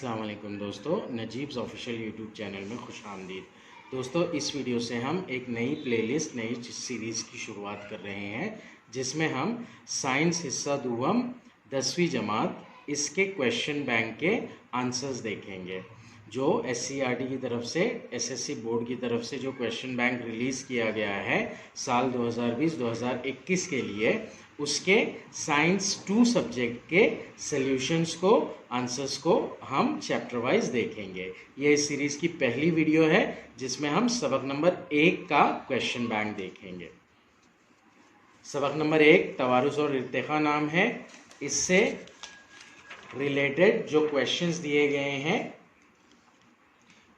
अस्सलाम वालेकुम दोस्तों, नजीब्स ऑफिशियल यूट्यूब चैनल में खुश आमदीद। दोस्तों, इस वीडियो से हम एक नई प्लेलिस्ट, नई सीरीज़ की शुरुआत कर रहे हैं जिसमें हम साइंस हिस्सा दुवम 10वीं जमात इसके क्वेश्चन बैंक के आंसर्स देखेंगे। जो SCERT की तरफ से, SSC बोर्ड की तरफ से जो क्वेश्चन बैंक रिलीज़ किया गया है साल 2020-2021 के लिए, उसके साइंस 2 सब्जेक्ट के सॉल्यूशंस को, आंसर्स को हम चैप्टर वाइज देखेंगे। ये इस सीरीज़ की पहली वीडियो है जिसमें हम सबक नंबर 1 का क्वेश्चन बैंक देखेंगे। सबक नंबर 1 तवारुस और इर्तिका नाम है। इससे रिलेटेड जो क्वेश्चंस दिए गए हैं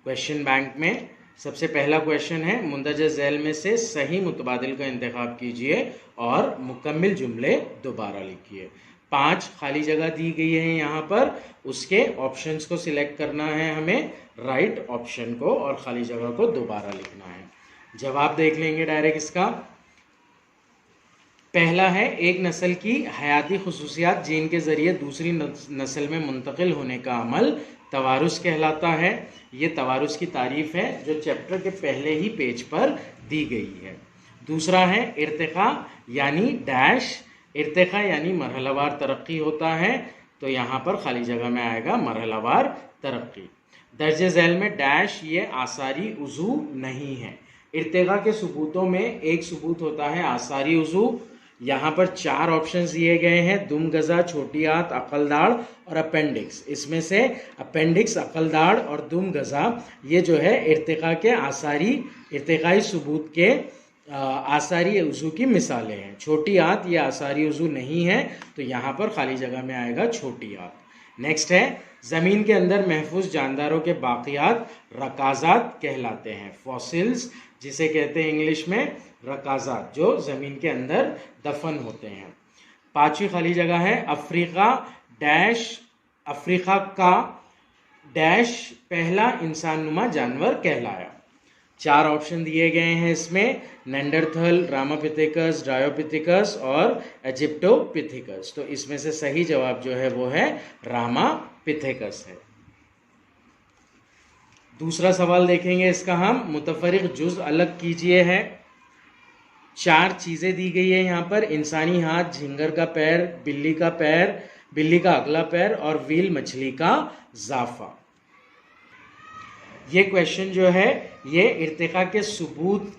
क्वेश्चन बैंक में, सबसे पहला क्वेश्चन है मुंदरज झैल में से सही मुतबादिल का इंतखाब कीजिए और मुकम्मिल जुमले दोबारा लिखिए। 5 खाली जगह दी गई है यहाँ पर, उसके ऑप्शंस को सिलेक्ट करना है हमें, राइट ऑप्शन को, और खाली जगह को दोबारा लिखना है। जवाब देख लेंगे डायरेक्ट इसका। पहला है, एक नस्ल की हयाती खुसूसियात जीन के ज़रिए दूसरी नस्ल में मुंतकिल होने का अमल तवारुस कहलाता है। ये तवारुस की तारीफ है जो चैप्टर के पहले ही पेज पर दी गई है। दूसरा है इर्तिका यानी डैश, इर्तिका यानी मरहलावार तरक्की होता है, तो यहाँ पर खाली जगह में आएगा मरहलावार तरक्की। दर्जे झैल में डैश ये आसारी उज़ू नहीं है। इर्तिका के सबूतों में एक सबूत होता है आसारी उज़ू। यहाँ पर 4 ऑप्शंस दिए गए हैं, दुम गज़ा, छोटी आंत, अकलदाड़ और अपेंडिक्स। इसमें से अपेंडिक्स, अकलदाड़ और दुम गज़ा ये जो है इर्तिका के इर्तिकाई सबूत के आसारी उज़ू की मिसालें हैं। छोटी आंत ये आसारी उज़ू नहीं है, तो यहाँ पर खाली जगह में आएगा छोटी आंत। नेक्स्ट है, ज़मीन के अंदर महफूज जानदारों के बाक़ियात रकाज़ात कहलाते हैं। फॉसिल्स जिसे कहते हैं इंग्लिश में रकाज़ात, जो ज़मीन के अंदर दफन होते हैं। 5वीं खाली जगह है अफ्रीका डैश, अफ्रीका का डैश पहला इंसानुमा जानवर कहलाया। 4 ऑप्शन दिए गए हैं इसमें, नेंडरथल, रामापिथेकस, ड्रायोपिथेकस और इजिप्टोपिथेकस। तो इसमें से सही जवाब जो है वो है रामापिथेकस है। दूसरा सवाल देखेंगे इसका हम, मुतफरिक जुज़ अलग कीजिए है। 4 चीज़ें दी गई है यहाँ पर, इंसानी हाथ, झिंगर का पैर, बिल्ली का पैर, बिल्ली का अगला पैर और व्हील मछली का ज़ाफ़ा। ये क्वेश्चन जो है ये इर्तिका के सबूत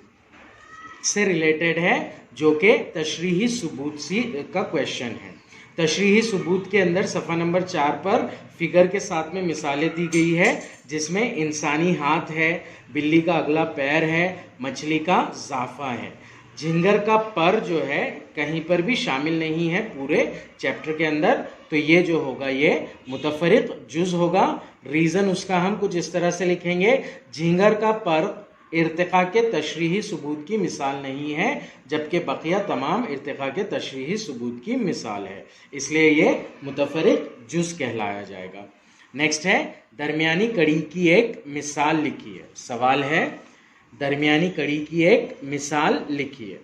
से रिलेटेड है, जो कि तशरीही सबूत का क्वेश्चन है। तशरीही सबूत के अंदर सफ़ा नंबर 4 पर फिगर के साथ में मिसालें दी गई है, जिसमें इंसानी हाथ है, बिल्ली का अगला पैर है, मछली का ज़ाफ़ा है। झिंगर का पर जो है कहीं पर भी शामिल नहीं है पूरे चैप्टर के अंदर, तो ये जो होगा ये मुतफरिक जुज़ होगा। रीज़न उसका हम कुछ इस तरह से लिखेंगे, झिंगर का पर इर्तिका के तशरीही सबूत की मिसाल नहीं है, जबकि बकिया तमाम इर्तिका के तशरीही सबूत की मिसाल है, इसलिए ये मुतफरिक जुज़ कहलाया जाएगा। नेक्स्ट है, दरमियानी कड़ी की एक मिसाल लिखिए। सवाल है, दरमियानी कड़ी की एक मिसाल लिखिए।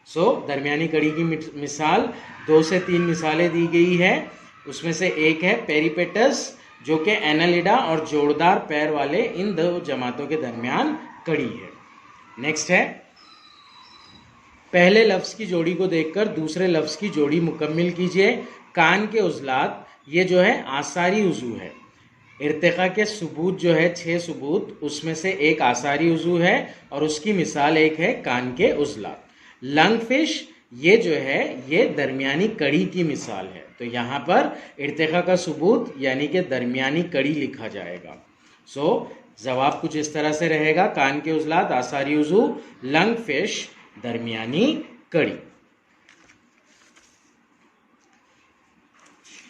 दरमियानी कड़ी की मिसाल 2 से 3 मिसालें दी गई है। उसमें से एक है पेरिपेटस, जो कि एनालिडा और जोड़दार पैर वाले इन 2 जमातों के दरमियान कड़ी है। नेक्स्ट है, पहले लफ्ज़ की जोड़ी को देखकर दूसरे लफ्ज़ की जोड़ी मुकम्मिल कीजिए। कान के उज़लात ये जो है आसारी उज़ू है। इर्तिका के सबूत जो है 6 सबूत, उसमें से एक आसारी उज़ू है और उसकी मिसाल एक है कान के उज़लात। लंग फिश ये जो है ये दरमियानी कड़ी की मिसाल है, तो यहाँ पर इर्तिका का सबूत यानी कि दरमियानी कड़ी लिखा जाएगा। जवाब कुछ इस तरह से रहेगा, कान के उज़लात आसारी उज़ू, लंग फिश दरमियानी कड़ी।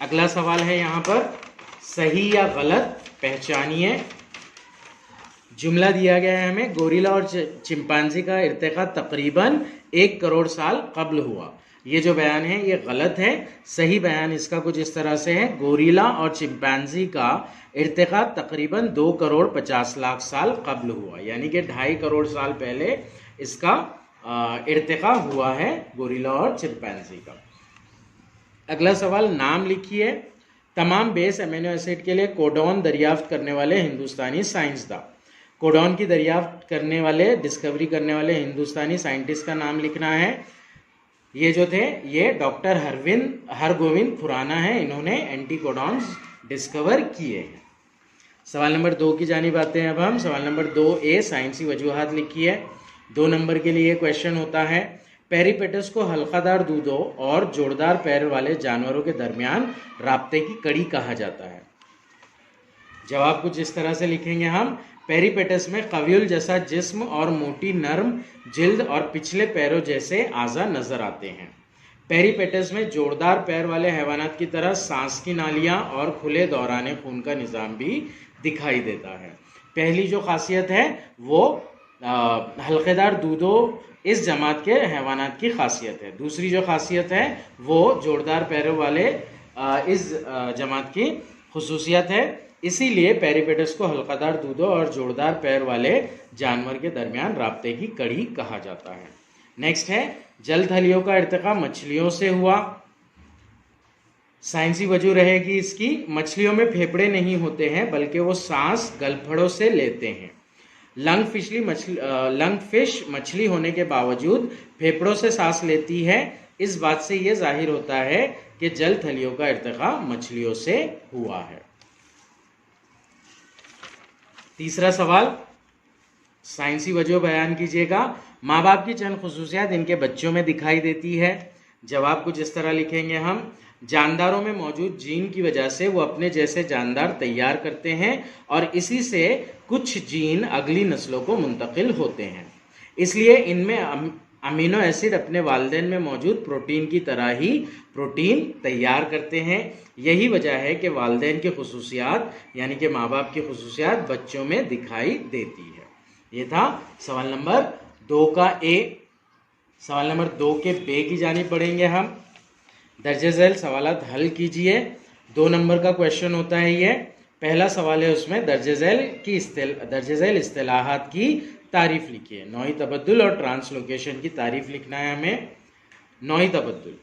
अगला सवाल है यहाँ पर, सही या गलत पहचानिए। जुमला दिया गया है हमें, गोरिल्ला और चिंपांजी का इर्तिका तकरीबन 1 करोड़ साल कब्ल हुआ। ये जो बयान है ये गलत है। सही बयान इसका कुछ इस तरह से है, गोरिल्ला और चिंपांजी का इर्तिका तकरीबन 2 करोड़ 50 लाख साल कब्ल हुआ, यानी कि 2.5 करोड़ साल पहले इसका इर्तिका हुआ है गोरिल्ला और चिंपांजी का। अगला सवाल, नाम लिखिए। तमाम बेस अमीनो एसिड के लिए कोडॉन दरियाफ्त करने वाले हिंदुस्तानी साइंसदान। कोडॉन की दरियाफ्त करने वाले, डिस्कवरी करने वाले हिंदुस्तानी साइंटिस्ट का नाम लिखना है। ये जो थे ये डॉक्टर हरगोविंद खुराना है, इन्होंने एंटीकोडॉन्स डिस्कवर किए हैं। सवाल नंबर 2 की जानिब आते हैं अब हम। सवाल नंबर 2A साइंसी वजूहात लिखी है। 2 नंबर के लिए क्वेश्चन होता है, पेरिपेटस को हल्कादार दूधों और जोरदार पैर वाले जानवरों के दरमियान राब्ते की कड़ी कहा जाता है। जवाब कुछ इस तरह से लिखेंगे हम, पेरिपेटस में कव्यूल जैसा जिस्म और मोटी नर्म जिल्द और पिछले पैरों जैसे आज़ा नजर आते हैं। पेरिपेटस में जोरदार पैर वाले हैवानात की तरह सांस की नालियां और खुले दौरान खून का निज़ाम भी दिखाई देता है। पहली जो खासियत है वो हल्केदार दूधों इस जमात के हैवानात की खासियत है। दूसरी जो खासियत है वो जोरदार पैरों वाले इस जमात की खुसूसियत है। इसीलिए पेरिपेटस को हल्कादार दूधों और जोरदार पैर वाले जानवर के दरमियान राब्ते की कड़ी कहा जाता है। नेक्स्ट है, जल थलियों का इर्तिका मछलियों से हुआ। साइंसी वजह रहेगी इसकी, मछलियों में फेफड़े नहीं होते हैं बल्कि वो सांस गलफड़ों से लेते हैं। लंग फिश मछली होने के बावजूद फेफड़ों से सांस लेती है। इस बात से यह जाहिर होता है कि जल थलियों का इर्तिका मछलियों से हुआ है। तीसरा सवाल, साइंसी वजह बयान कीजिएगा। माँ बाप की चंद खुसूसियात इनके बच्चों में दिखाई देती है। जवाब कुछ इस तरह लिखेंगे हम, जानदारों में मौजूद जीन की वजह से वो अपने जैसे जानदार तैयार करते हैं और इसी से कुछ जीन अगली नस्लों को मुंतकिल होते हैं। इसलिए इनमें अमीनो एसिड अपने वालिदैन में मौजूद प्रोटीन की तरह ही प्रोटीन तैयार करते हैं। यही वजह है कि वालिदैन की खुसूसियात यानी कि माँ बाप की खुसूसियात बच्चों में दिखाई देती है। ये था सवाल नंबर 2 का A। सवाल नंबर 2 के B की जानिब बढ़ेंगे हम। दर्जे झैल सवालात हल कीजिए। 2 नंबर का क्वेश्चन होता है ये। पहला सवाल है उसमें दर्जे झैल इस्तिलाहात की तारीफ लिखिए। नौई तबद्दुल और ट्रांसलोकेशन की तारीफ लिखना है हमें। नौई तबद्दुल,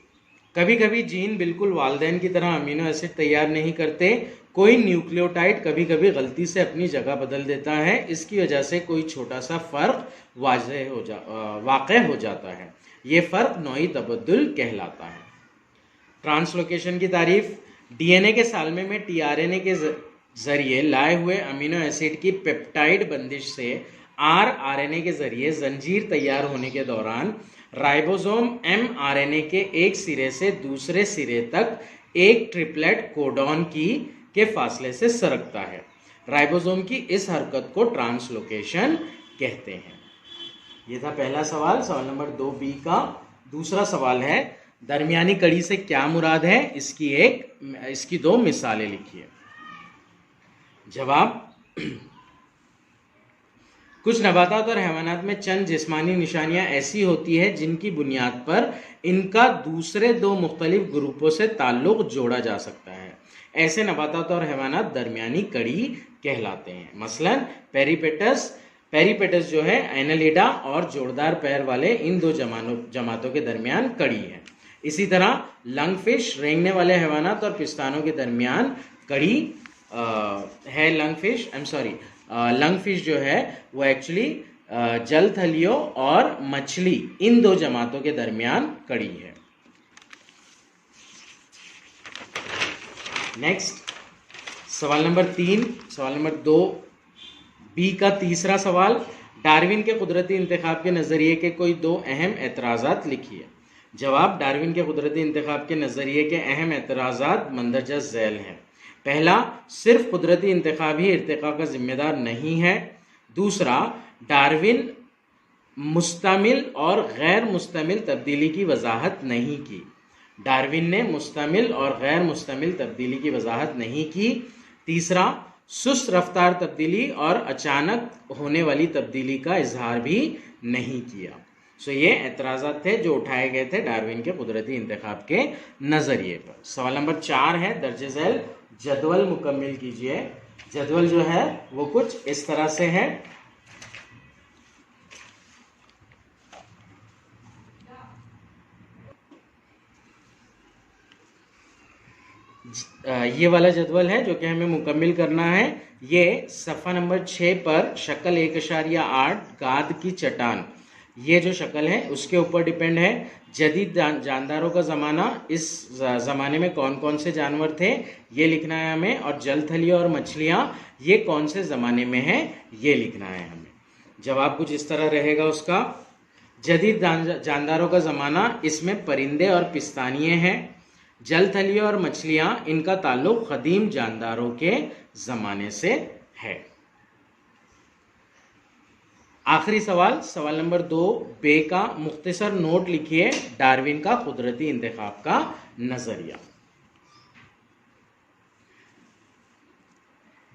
कभी कभी जीन बिल्कुल वालिदैन की तरह अमीनो एसिड तैयार नहीं करते। कोई न्यूक्लियोटाइड कभी कभी गलती से अपनी जगह बदल देता है। इसकी वजह से कोई छोटा सा फर्क वाक़ हो जाता है। ये फर्क नौई तबद्दुल कहलाता है। ट्रांसलोकेशन की तारीफ, डीएनए के सालमे में टीआरएनए के जरिए लाए हुए अमीनो एसिड की पेप्टाइड बंदिश से आरएनए के जरिए जंजीर तैयार होने के दौरान राइबोसोम एमआरएनए के एक सिरे से दूसरे सिरे तक एक ट्रिपलेट कोडॉन के फासले से सरकता है। राइबोसोम की इस हरकत को ट्रांसलोकेशन कहते हैं। यह था पहला सवाल, सवाल नंबर 2B का। दूसरा सवाल है, दरमियानी कड़ी से क्या मुराद है? इसकी 2 मिसालें लिखिए। जवाब, कुछ नबातात और हैवानात में चंद जिस्मानी निशानियां ऐसी होती है जिनकी बुनियाद पर इनका दूसरे 2 मुख्तलिफ ग्रुपों से ताल्लुक जोड़ा जा सकता है। ऐसे नबातात और हैवानात दरमियानी कड़ी कहलाते हैं। मसलन पेरिपेटस जो है एनालिडा और जोरदार पैर वाले इन 2 जमातों के दरमियान कड़ी है। इसी तरह लंगफिश रेंगने वाले हैवानात और पिस्तानों के दरमियान कड़ी है। लंगफिश जो है वो एक्चुअली जल थलियों और मछली इन 2 जमातों के दरमियान कड़ी है। नेक्स्ट सवाल नंबर 3, सवाल नंबर 2B का तीसरा सवाल, डार्विन के कुदरती इंतखाब के नज़रिए के कोई 2 अहम एतराज़ात लिखिए। जवाब, डार्विन के कुदरती इंतखाब के नज़रिए के अहम एतराज़ात मंदरजा झैल हैं। पहला, सिर्फ कुदरती इंतखाब ही इर्तिका का जिम्मेदार नहीं है। दूसरा, डार्विन मुस्तमिल और गैर मुस्तमिल तब्दीली की वजाहत नहीं की। डार्विन ने मुस्तमिल और गैर मुस्तमिल तब्दीली की वजाहत नहीं की। तीसरा, सुस्त रफ्तार तब्दीली और अचानक होने वाली तब्दीली का इजहार भी नहीं किया। ये एतराज़ात थे जो उठाए गए थे डार्विन के कुदरती इंतखाब के नज़रिए पर। सवाल नंबर 4 है, दर्जे झैल जदवल मुकम्मिल कीजिए। जदवल जो है वो कुछ इस तरह से है। ये वाला जदवल है जो कि हमें मुकम्मिल करना है। ये सफ़ा नंबर 6 पर शक्ल 1.8 गाद की चट्टान, ये जो शक्ल है उसके ऊपर डिपेंड है। जदीद जानदारों का ज़माना, इस ज़माने में कौन कौन से जानवर थे ये लिखना है हमें, और जल थली और मछलियाँ ये कौन से ज़माने में है ये लिखना है हमें। जवाब कुछ इस तरह रहेगा उसका। जदीद जानदारों का ज़माना, इसमें परिंदे और पिस्तानिये हैं। जल थली और मछलियाँ, इनका ताल्लुक कदीम जानदारों के ज़माने से है। आखिरी सवाल, सवाल नंबर 2 बे का मुख्तसर नोट लिखिए, डार्विन का कुदरती इंतखाब का नजरिया।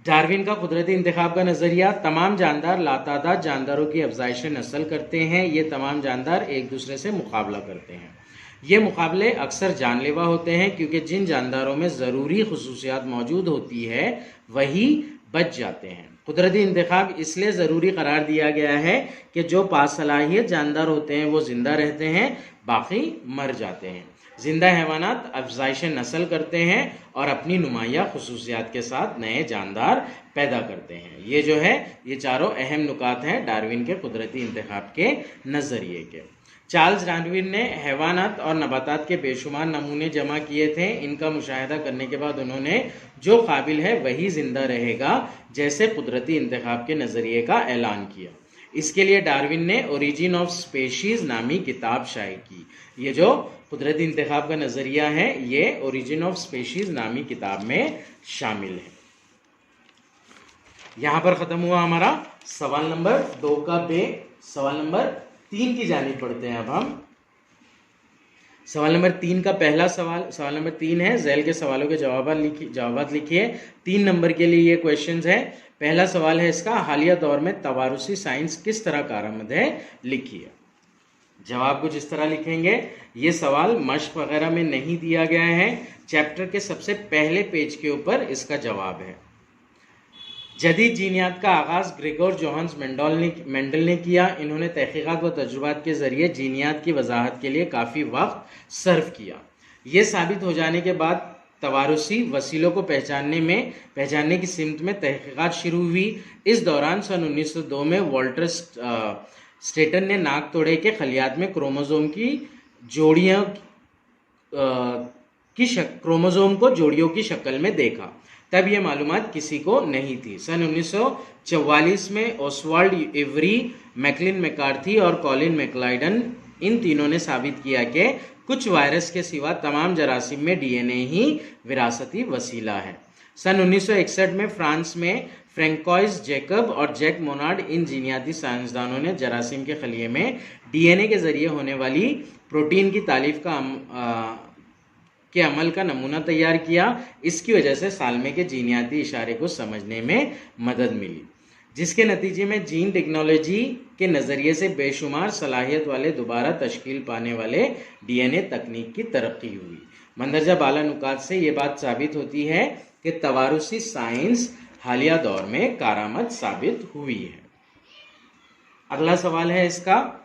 डार्विन का कुदरती इंतखाब का नजरिया, तमाम जानदार लातादाद जानदारों की अफजाइश नस्ल करते हैं। ये तमाम जानदार एक दूसरे से मुकाबला करते हैं। ये मुकाबले अक्सर जानलेवा होते हैं क्योंकि जिन जानदारों में ज़रूरी खुसूसियात मौजूद होती है वही बच जाते हैं। कुदरती इंतखाब इसलिए ज़रूरी करार दिया गया है कि जो बासलाहियत जानदार होते हैं वो ज़िंदा रहते हैं, बाकी मर जाते हैं। ज़िंदा हैवानात अफजाइश नस्ल करते हैं और अपनी नुमाया खुसूसियात के साथ नए जानदार पैदा करते हैं। ये जो है ये चारों अहम नुकात हैं डार्विन के कुदरती इंतखाब के नज़रिए के। चार्ल्स डार्विन ने हैवानात और नबातात के बेशुमार नमूने जमा किए थे। इनका मुशाहिदा करने के बाद उन्होंने जो काबिल है वही ज़िंदा रहेगा जैसे कुदरती इंतखाब के नज़रिए का ऐलान किया। इसके लिए डार्विन ने ओरिजिन ऑफ स्पेशीज़ नामी किताब शाये की। ये जो कुदरती इंतखाब का नज़रिया है ये ओरिजिन ऑफ स्पेशीज़ नामी किताब में शामिल है। यहाँ पर ख़त्म हुआ हमारा सवाल नंबर 2 का बे। सवाल नंबर 3 की जानिब पढ़ते हैं अब हम। सवाल नंबर 3 का पहला सवाल नंबर 3 है, झैल के सवालों के जवाब लिखिए। 3 नंबर के लिए ये क्वेश्चंस है। पहला सवाल है इसका, हालिया दौर में तवारुसी साइंस किस तरह कारआमद है, लिखिए। जवाब कुछ इस तरह लिखेंगे। ये सवाल मश्क वगैरह में नहीं दिया गया है, चैप्टर के सबसे पहले पेज के ऊपर इसका जवाब है। जदीद जीनियात का आगाज़ ग्रेगोर जोहान्स मेंडल ने किया। इन्होंने तहकीकात व तजुर्बात के ज़रिए जीनियात की वजाहत के लिए काफ़ी वक्त सर्व किया। ये साबित हो जाने के बाद तवारुसी वसीलों को पहचानने की सिमत में तहकीकात शुरू हुई। इस दौरान सन 1902 में वॉल्टर स्टेटन ने नाक तोड़े के खलियात में क्रोमोजोम को जोड़ियों की शक्ल में देखा। तब यह मालूमात किसी को नहीं थी। सन 1944 में ओसवाल्ड एवरी, मैकलिन मैकार्थी और कॉलिन मैकलाइडन, इन तीनों ने साबित किया कि कुछ वायरस के सिवा तमाम जरासीम में डीएनए ही विरासती वसीला है। सन 1961 में फ्रांस में फ्रैंकोइस जैकब और जैक मोनार्ड, इन जीनियाती साइंसदानों ने जरासीम के खलिए में डीएनए के जरिए होने वाली प्रोटीन की तालीफ के अमल का नमूना तैयार किया। इसकी वजह से सालमे के जीनियाती इशारे को समझने में मदद मिली, जिसके नतीजे में जीन टेक्नोलॉजी के नज़रिए से बेशुमार सलाहियत वाले दोबारा तश्कील पाने वाले डीएनए तकनीक की तरक्की हुई। मंदरजा बाला नुकात से ये बात साबित होती है कि तवारुसी साइंस हालिया दौर में कारआमद साबित हुई है। अगला सवाल है इसका,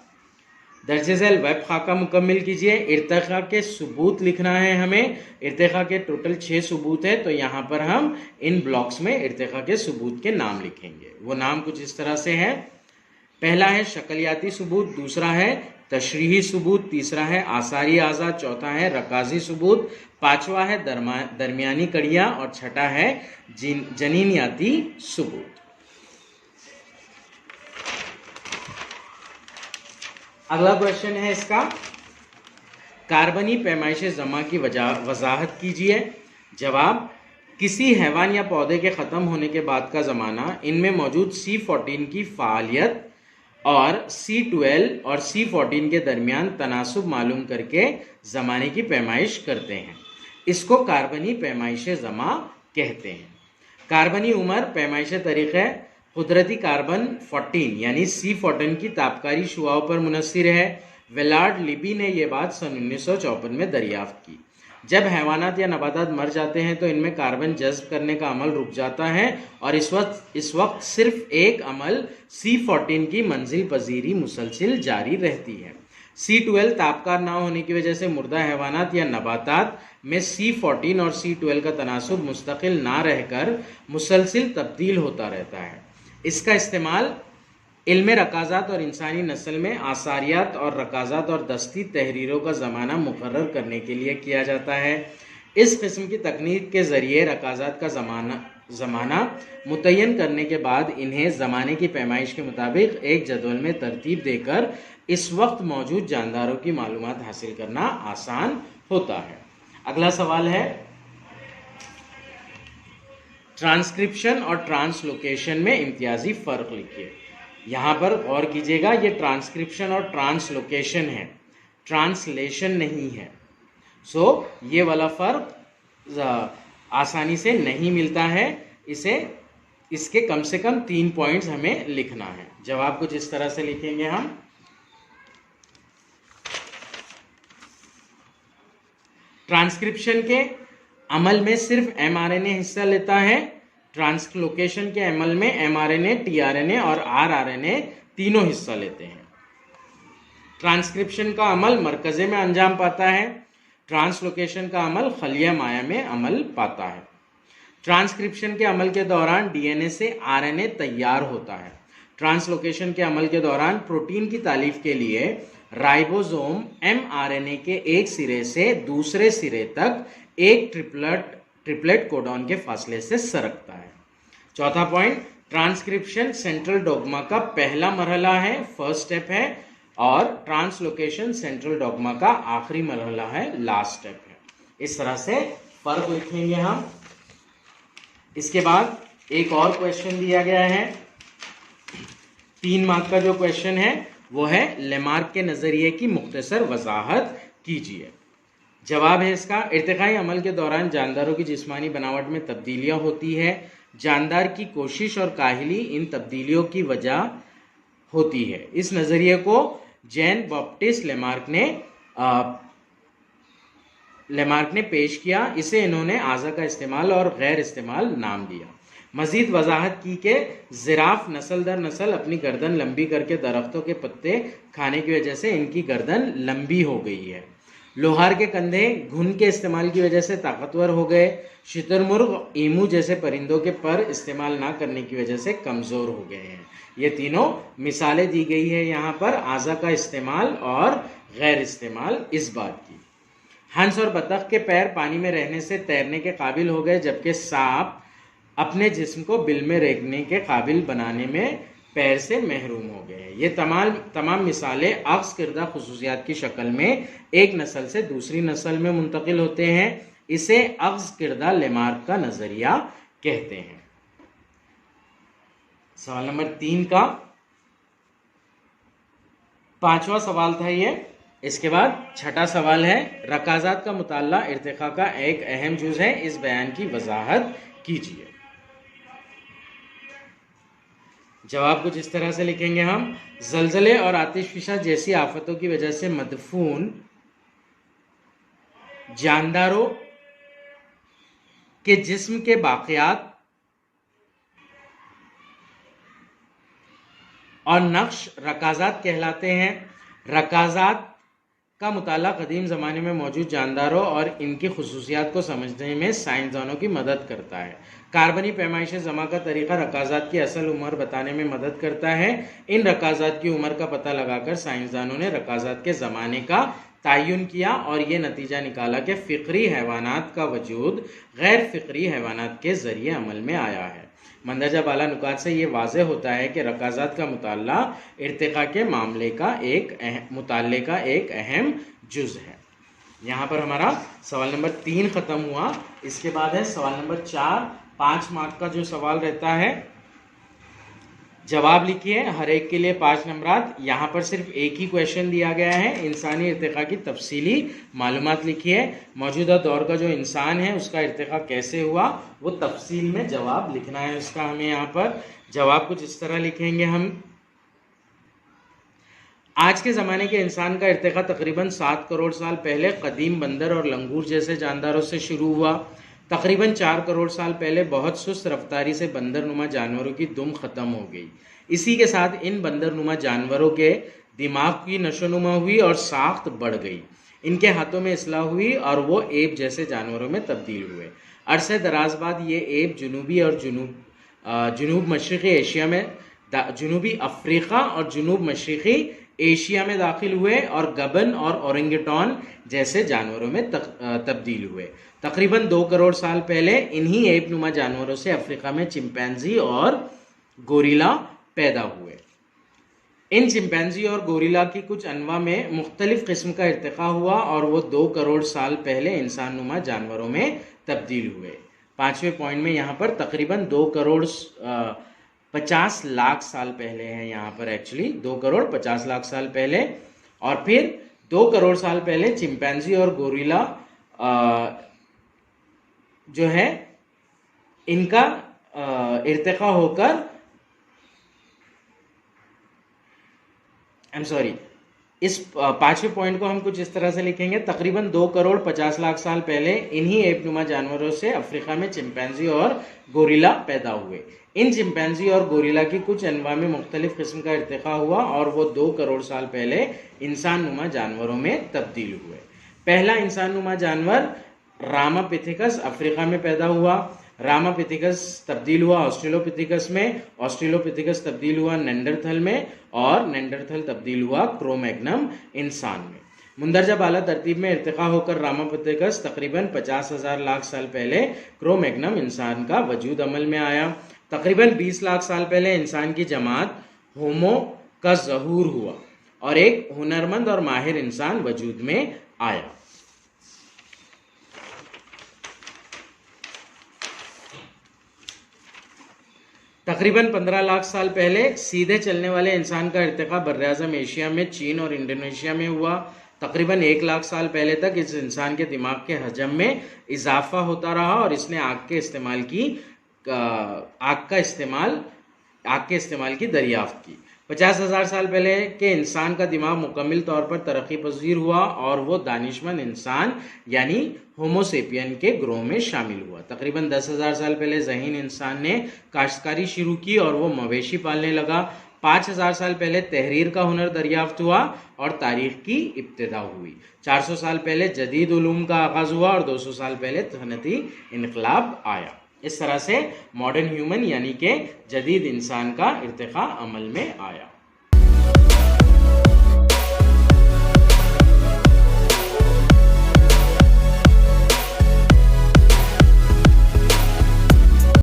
दर्जे झैल वेब खाका मुकम्मिल कीजिए। इर्तिका के सबूत लिखना है हमें। इर्तिका के टोटल 6 सबूत है, तो यहाँ पर हम इन ब्लॉक्स में इर्तिका के सबूत के नाम लिखेंगे। वो नाम कुछ इस तरह से है। पहला है शक्लियाती सबूत, दूसरा है तशरीही सबूत, तीसरा है आसारी आज़ा, चौथा है रकाजी सबूत, पांचवा है दरमियानी कड़ियाँ और छठा है जनीनियाती सबूत। अगला क्वेश्चन है इसका, कार्बनी पैमाइश जमा की वजाहत कीजिए। जवाब, किसी हैवान या पौधे के ख़त्म होने के बाद का ज़माना, इनमें मौजूद C14 की फ़ालियत और C12 और C14 के दरमियान तनासुब मालूम करके ज़माने की पैमाइश करते हैं। इसको कार्बनी पैमाइश जमा कहते हैं। कार्बनी उम्र पैमाइश तरीक़े कुदरती कार्बन 14 यानी C14 की ताबकारी शुआओं पर मुनस्सिर है। वेलार्ड लिबी ने यह बात सन 1954 में दरियाफ्त की। जब हैवानात या नबातात मर जाते हैं तो इनमें कार्बन जज्ब करने का अमल रुक जाता है और इस वक्त सिर्फ एक अमल C14 की मंजिल पजीरी मुसलसिल जारी रहती है। C12 तापकार ना होने की वजह से मुर्दा हैवानात या नबातात में C14 और C12 का तनासुब मुस्तकिल ना रहकर मुसलसिल तब्दील होता रहता है। इसका इस्तेमाल इल्म रकाज़ात और इंसानी नस्ल में आसारियात और रकाज़ात और दस्ती तहरीरों का ज़माना मुकर्रर करने के लिए किया जाता है। इस किस्म की तकनीक के ज़रिए रकाज़ात का ज़माना मुतय्यन करने के बाद इन्हें ज़माने की पैमाइश के मुताबिक एक जदवल में तरतीब देकर इस वक्त मौजूद जानदारों की मालूमात हासिल करना आसान होता है। अगला सवाल है, ट्रांसक्रिप्शन और ट्रांसलोकेशन में इम्तियाजी फ़र्क लिखिए। यहाँ पर गौर कीजिएगा, ये ट्रांसक्रिप्शन और ट्रांसलोकेशन है, ट्रांसलेशन नहीं है। ये वाला फ़र्क आसानी से नहीं मिलता है। इसके कम से कम 3 पॉइंट्स हमें लिखना है। जवाब कुछ इस तरह से लिखेंगे हम। ट्रांसक्रिप्शन के अमल में सिर्फ mRNA हिस्सा लेता है। ट्रांसलोकेशन के अमल में mRNA, tRNA और rRNA तीनों हिस्सा लेते हैं। ट्रांसक्रिप्शन का अमल मरकज़े में अंजाम पाता है, ट्रांसलोकेशन का अमल खलिया माया में अमल पाता है। ट्रांसक्रिप्शन के अमल के दौरान डीएनए से आरएनए तैयार होता है। ट्रांसलोकेशन के अमल के दौरान प्रोटीन की तालीफ के लिए राइबोसोम एमआरएनए के एक सिरे से दूसरे सिरे तक एक ट्रिपलेट कोडॉन के फासले से सरकता है। चौथा पॉइंट, ट्रांसक्रिप्शन सेंट्रल डोग्मा का पहला मरहला है, फर्स्ट स्टेप है, और ट्रांसलोकेशन सेंट्रल डोग्मा का आखिरी मरहला है, लास्ट स्टेप है। इस तरह से फर्क लिखेंगे हम। इसके बाद एक और क्वेश्चन दिया गया है, 3 मार्क का जो क्वेश्चन है वो है लेमार्क के नजरिए की मुख्तसर वजाहत कीजिए। जवाब है इसका, इर्तिकाई अमल के दौरान जानदारों की जिस्मानी बनावट में तब्दीलियां होती है। जानदार की कोशिश और काहिली इन तब्दीलियों की वजह होती है। इस नजरिए को जैन बॉप्टिस्ट लेमार्क ने पेश किया। इसे इन्होंने आज़ा का इस्तेमाल और गैर इस्तेमाल नाम दिया। मजीद वजाहत की कि जिराफ नस्ल दर नस्ल अपनी गर्दन लंबी करके दरख्तों के पत्ते खाने की वजह से इनकी गर्दन लंबी हो गई है। लोहार के कंधे घुन के इस्तेमाल की वजह से ताकतवर हो गए। शुतुरमुर्ग ईमू जैसे परिंदों के पर इस्तेमाल ना करने की वजह से कमज़ोर हो गए हैं। ये तीनों मिसालें दी गई है यहाँ पर आज़ा का इस्तेमाल और गैर इस्तेमाल इस बात की। हंस और बतख के पैर पानी में रहने से तैरने के काबिल हो गए, जबकि सांप अपने जिस्म को बिल में रेंगने के काबिल बनाने में पैर से महरूम हो गए। ये तमाम मिसालें अक्स किरदा खुसूसियात की शक्ल में एक नस्ल से दूसरी नस्ल में मुंतकिल होते हैं। इसे अक्स किरदा लेमार्क का नजरिया कहते हैं। सवाल नंबर 3 का 5वां सवाल था ये। इसके बाद 6ठा सवाल है, रकाज़ात का मुताल्ला इर्तिका का एक अहम जुज़ है, इस बयान की वजाहत कीजिए। जवाब कुछ इस तरह से लिखेंगे हम, जलजले और आतिशफिशा जैसी आफतों की वजह से मदफून जानदारों के जिस्म के बाक़ियात और नक्श रकाज़ात कहलाते हैं। रकाज़ात का मुताला कदीम ज़माने में मौजूद जानदारों और इनकी खुसूसियात को समझने में साइंसदानों की मदद करता है। कार्बनी पैमाइश जमा का तरीका रकाज़ात की असल उम्र बताने में मदद करता है। इन रकाज़ात की उम्र का पता लगाकर साइंसदानों ने रकाज़ात के ज़माने का तयन किया और ये नतीजा निकाला कि फ़िक्री हैवानात का वजूद गैर फ़िक्री हैवानात के ज़रिए अमल में आया है। मंदरजा बाला नुकात से ये वाज़ेह होता है कि रकाज़ात का मुताल्ला इर्तिका के मामले का एक अहम जुज़ है। यहाँ पर हमारा सवाल नंबर 3 ख़त्म हुआ। इसके बाद है सवाल नंबर 4, 5 मार्क का जो सवाल रहता है। जवाब लिखिए, हर एक के लिए 5 नंबरात। यहाँ पर सिर्फ एक ही क्वेश्चन दिया गया है, इंसानी इर्तिका की तफसीली मालूमात लिखिए। मौजूदा दौर का जो इंसान है उसका इर्तिका कैसे हुआ वो तफसील में जवाब लिखना है उसका। हमें यहाँ पर जवाब कुछ इस तरह लिखेंगे हम, आज के ज़माने के इंसान का इर्तिका तकरीबन 7 करोड़ साल पहले कदीम बंदर और लंगूर जैसे जानदारों से शुरू हुआ। तकरीबन 4 करोड़ साल पहले बहुत सुस्त रफ्तारी से बंदरनुमा जानवरों की दुम ख़त्म हो गई। इसी के साथ इन बंदरनुमा जानवरों के दिमाग की नशोनुमा हुई और साख्त बढ़ गई। इनके हाथों में इसलाह हुई और वो एप जैसे जानवरों में तब्दील हुए। अरसे दराज बाद ये एप जुनूबी और जुनूब मशरक़ी एशिया में जुनूबी अफ्रीका और जुनूब मशरक़ी एशिया में दाखिल हुए और गबन और ओरेंगेटॉन जैसे जानवरों में तब्दील हुए। तकरीबन 2 करोड़ साल पहले इन्हीं एप नुमा जानवरों से अफ्रीका में चिंपैंजी और गोरिल्ला पैदा हुए। इन चिंपैंजी और गोरिल्ला की कुछ अनवा में मुख्तलिफ किस्म का इर्तिका हुआ और वो 2 करोड़ साल पहले इंसान नुमा जानवरों में तब्दील हुए। 5वें पॉइंट में यहाँ पर तकरीबन 2 करोड़ 50 लाख साल पहले है, यहाँ पर एक्चुअली 2 करोड़ 50 लाख साल पहले, और फिर 2 करोड़ साल पहले चिंपैंजी और गोरिल्ला जो है इनका इर्तिका होकर इस 5वें पॉइंट को हम कुछ इस तरह से लिखेंगे। तकरीबन 2 करोड़ 50 लाख साल पहले इन्हीं एपनुमा जानवरों से अफ्रीका में चिंपैंजी और गोरिल्ला पैदा हुए। इन चिंपैंजी और गोरिल्ला की कुछ अनवा में मुख्तलिफ किस्म का इर्तिका हुआ और वो 2 करोड़ साल पहले इंसान नुमा जानवरों में तब्दील हुए। पहला इंसान नुमा जानवर रामापिथेकस अफ्रीका में पैदा हुआ। रामापिथेकस तब्दील हुआ ऑस्ट्रेलोपिथेकस में, ऑस्ट्रेलोपिथेकस तब्दील हुआ नेंडरथल में, और नेंडरथल तब्दील हुआ क्रो-मैग्नम इंसान में। मुंदरजा बाला तरतीब में इर्तिका होकर रामापिथेकस तकरीबन 50,000 लाख साल पहले क्रो-मैग्नम इंसान का वजूद अमल में आया। तकरीबन 20 लाख साल पहले इंसान की जमात होमो का ज़हूर हुआ और एक हुनरमंद और माहिर इंसान वजूद में आया। तकरीबन 15 लाख साल पहले सीधे चलने वाले इंसान का इर्तिका बर्र-ए-आज़म एशिया में चीन और इंडोनेशिया में हुआ। तकरीबन 1 लाख साल पहले तक इस इंसान के दिमाग के हजम में इजाफा होता रहा और इसने आग के इस्तेमाल की दरियाफ्त की। 50,000 साल पहले के इंसान का दिमाग मुकम्मल तौर पर तरक्की पजीर हुआ और वो दानिशमंद इंसान यानी होमोसेपियन के ग्रोह में शामिल हुआ। तकरीबन 10,000 साल पहले ज़हीन इंसान ने काश्तकारी शुरू की और वो मवेशी पालने लगा। 5,000 साल पहले तहरीर का हुनर दरियाफ्त हुआ और तारीख की इब्तिदा हुई। 400 साल पहले जदीद उलूम का आगाज़ हुआ और 200 साल पहले सनती इनकलाब आया। इस तरह से मॉडर्न ह्यूमन यानी कि जदीद इंसान का इर्तिका अमल में आया।